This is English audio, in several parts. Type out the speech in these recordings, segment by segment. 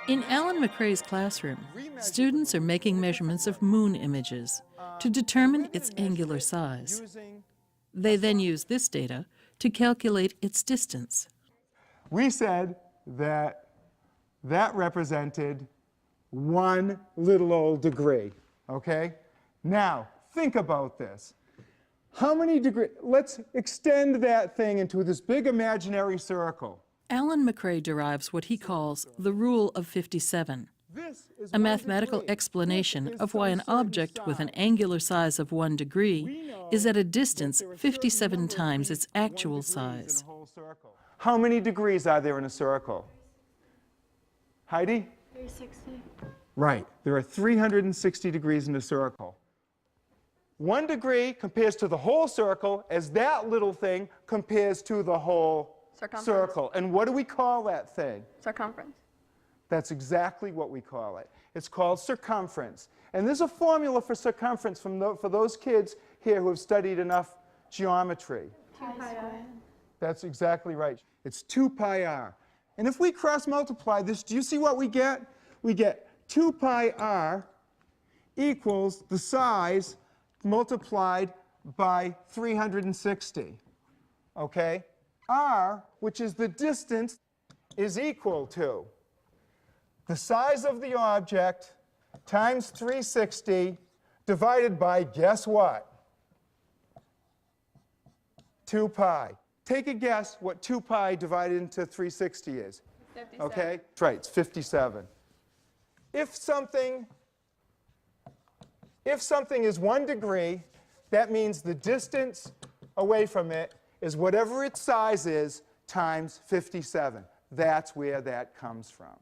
In Alan McRae's classroom, students are making measurements of moon images to determine its angular size. They then use this data to calculate its distance. We said that that represented 1 little old degree, okay? Now, think about this. How many degrees? Let's extend that thing into this big imaginary circle. Alan McRae derives what he calls the rule of 57, a mathematical explanation of why an object with an angular size of 1 degree is at a distance 57 times its actual size. How many degrees are there in a circle? Heidi? 360. Right. There are 360 degrees in a circle. 1 degree compares to the whole circle as that little thing compares to the whole circle. And what do we call that thing? Circumference. That's exactly what we call it. It's called circumference. And there's a formula for circumference for those kids here who have studied enough geometry. 2 pi r. That's exactly right. It's 2 pi r. And if we cross multiply this, do you see what we get? We get 2 pi r equals the size multiplied by 360. Okay? R, which is the distance, is equal to the size of the object times 360 divided by, guess what? 2 pi. Take a guess what 2 pi divided into 360 is. 57. Okay? That's right, it's 57. If something is 1 degree, that means the distance away from it is whatever its size is times 57. That's where that comes from.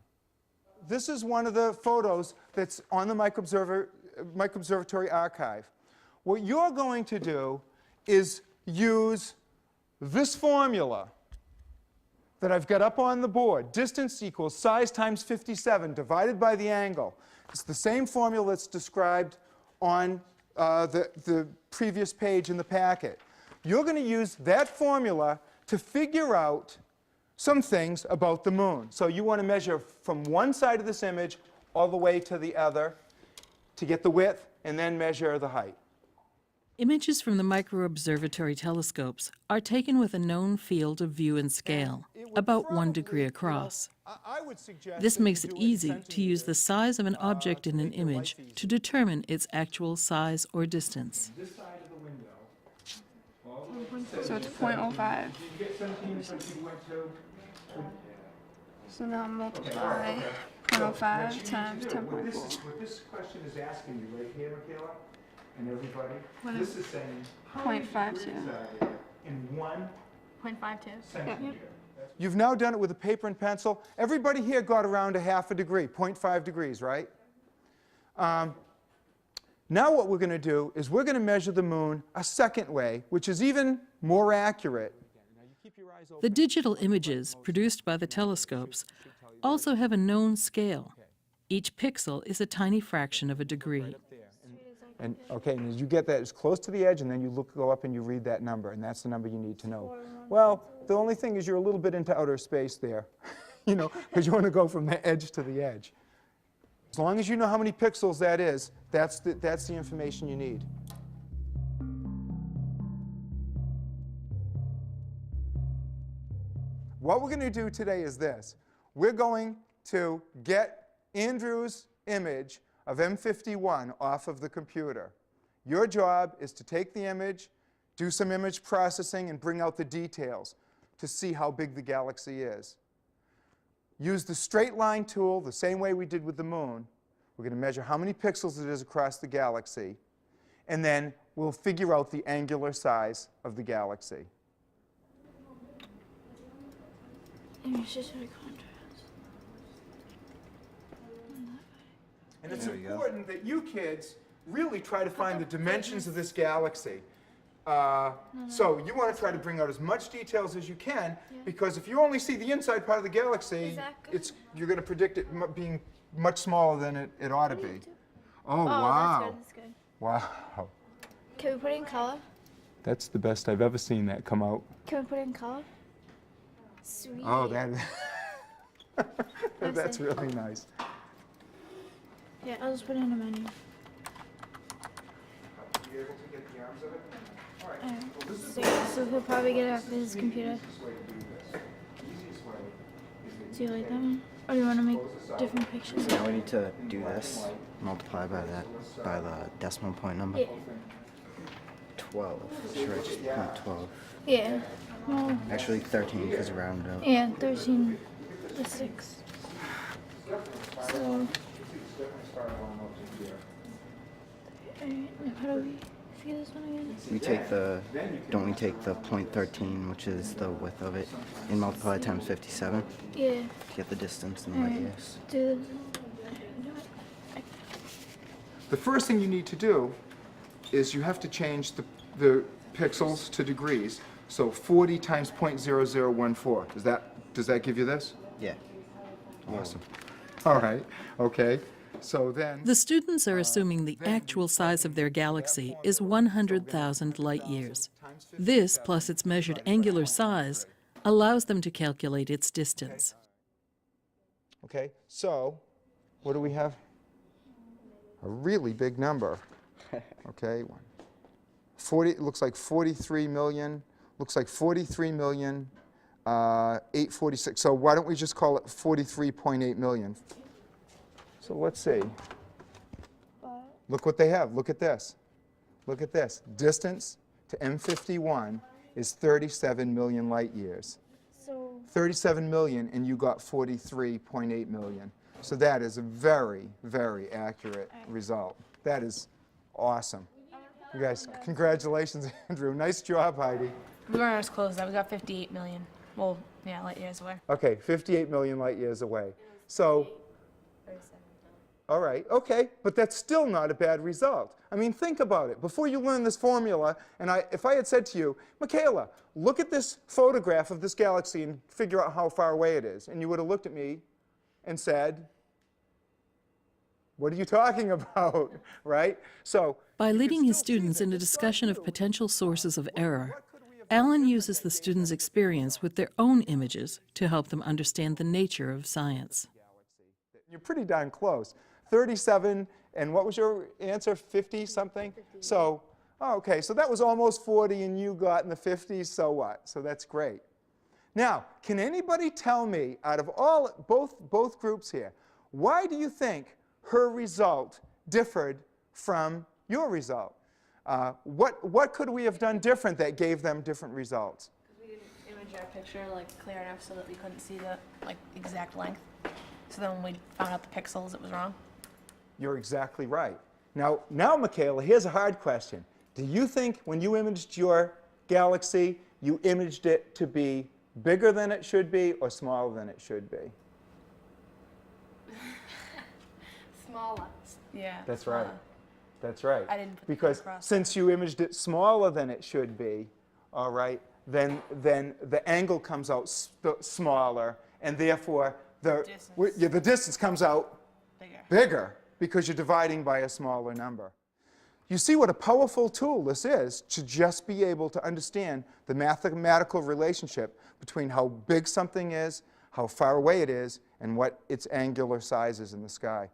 This is one of the photos that's on the microobservatory archive. What you're going to do is use this formula that I've got up on the board. Distance equals size times 57 divided by the angle. It's the same formula that's described on the previous page in the packet. You're going to use that formula to figure out some things about the moon. So you want to measure from one side of this image all the way to the other to get the width, and then measure the height. Images from the microobservatory telescopes are taken with a known field of view and scale, about 1 degree across. This makes it easy to use the size of an object in an image to determine its actual size or distance. So it's 0.05. So now multiply 0.05 times 10.4. What this question is asking you right here, Michaela, and everybody, this is saying how many degrees are there in 1 0.52. centimeter? You've now done it with a paper and pencil. Everybody here got around a half a degree, 0.5 degrees, right? Now what we're going to do is we're going to measure the moon a second way, which is even more accurate. The digital images produced by the telescopes also have a known scale. Each pixel is a tiny fraction of a degree. And okay, and as you get that as close to the edge, and then you go up and you read that number, and that's the number you need to know. Well, the only thing is you're a little bit into outer space there, you know, because you want to go from the edge to the edge. As long as you know how many pixels that is, that's the information you need. What we're going to do today is this. We're going to get Andrew's image of M51 off of the computer. Your job is to take the image, do some image processing, and bring out the details to see how big the galaxy is. Use the straight line tool the same way we did with the moon. We're going to measure how many pixels it is across the galaxy, and then we'll figure out the angular size of the galaxy. Image is very contrast. And it's important that you kids really try to find the dimensions of this galaxy. So you want to try to bring out as much details as you can, because if you only see the inside part of the galaxy, you're going to predict it being much smaller than it ought to be. Oh, wow. That's good. Wow. Can we put it in color? That's the best I've ever seen that come out. Can we put it in color? Sweet. Oh, that's really nice. Yeah, I'll just put it in a menu. You able to get the arms of it? All right. So he'll probably get it off his computer. Do you like that one? Or do you want to make different pictures? Now we need to do this, multiply by the decimal point number. Yeah. 12. Should I just put 12? Yeah. Well, Actually 13 because you rounded up. yeah, 13 to 6. So, how do we figure this one again? We don't we take the point 13, which is the width of it, and multiply times 57 Yeah. to get the distance in light years. Do The first thing you need to do is you have to change the pixels to degrees. So 40 times 0.0014. Does that give you this? Yeah. Awesome. All right. Okay. So then The students are assuming the actual size of their galaxy is 100,000 light years. This, plus its measured angular size, allows them to calculate its distance. okay. So what do we have? A really big number. Okay. 40. It looks like 43 million. Looks like 43 million. 846. So why don't we just call it 43.8 million? So let's see. Look what they have. Look at this. Look at this. Distance to M51 is 37 million light years. So 37 million, and you got 43.8 million. So that is a very, very accurate result. That is awesome. You guys, congratulations, Andrew. Nice job, Heidi. We weren't as close though. We got 58 million. Well, yeah, light years away. Okay, 58 million light years away. So, all right, okay, but that's still not a bad result. I mean, think about it. Before you learn this formula, and if I had said to you, Michaela, look at this photograph of this galaxy and figure out how far away it is, and you would have looked at me and said, what are you talking about, right? So, By leading his students in a discussion of potential sources of error, Alan uses the students' experience with their own images to help them understand the nature of science. you're pretty darn close. 37, and what was your answer, 50 something? So, oh, okay, so that was almost 40 and you got in the 50s, so what? So that's great. Now, can anybody tell me, out of both groups here, why do you think her result differed from your result? What could we have done different that gave them different results? We didn't image our picture clear enough so that we couldn't see the exact length. So then when we found out the pixels, it was wrong. You're exactly right. Now, Michaela, here's a hard question. Do you think when you imaged your galaxy, you imaged it to be bigger than it should be or smaller than it should be? Smaller. Yeah. That's right. That's right. I didn't put the because across. since you imaged it smaller than it should be, all right, then the angle comes out smaller, and therefore the distance comes out bigger because you're dividing by a smaller number. You see what a powerful tool this is to just be able to understand the mathematical relationship between how big something is, how far away it is, and what its angular size is in the sky.